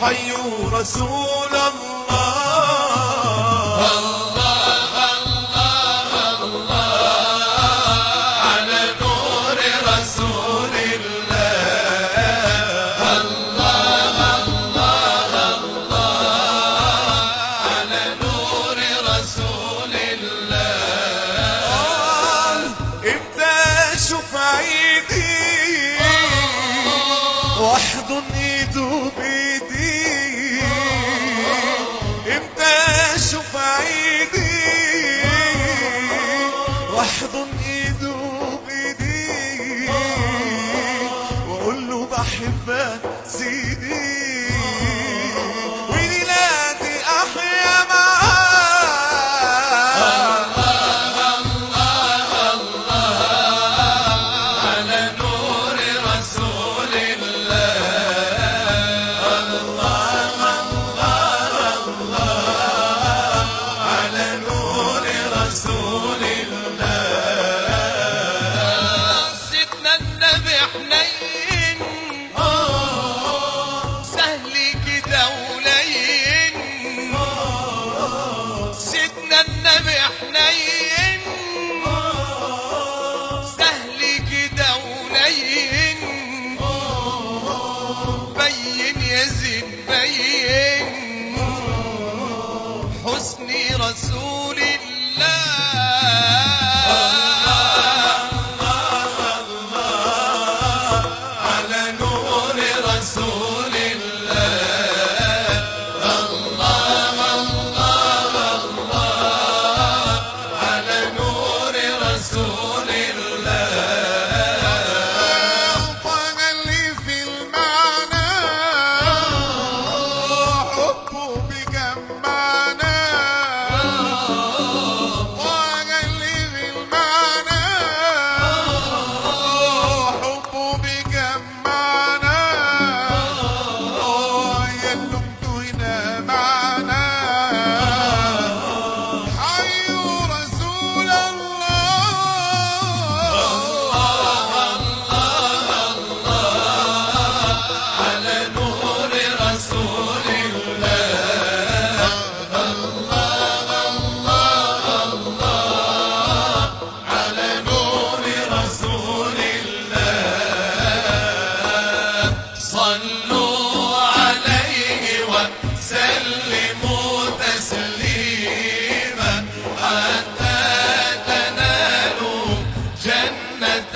حيوا رسول الله. الله الله الله على نور رسول الله. الله الله الله على نور رسول الله. امتى اشوف عيدي واحضن ايده بايدي، امتى اشوف عيدي واحضن ايده بايدي واقول له بحبك سيدي، وليلاتي احيا معاك. على نور رسول الله. على نور رسول الله. سيدنا النبي حنين سهل كده ولين. سيدنا النبي حنين سهل كده ولين. بين يا زين بين حسن رسول الله. على نور رسول الله. الله الله الله على نور رسول الله. طه اللي في المعنى حبه بجمعنا، طه اللي في المعنى حبه بجمعنا، يا اللي انتوا هنا معنا حيوا رسول الله. على نور رسول الله. على نور رسول الله. صلوا عليه وسلموا تسليما حتى تنالوا جنة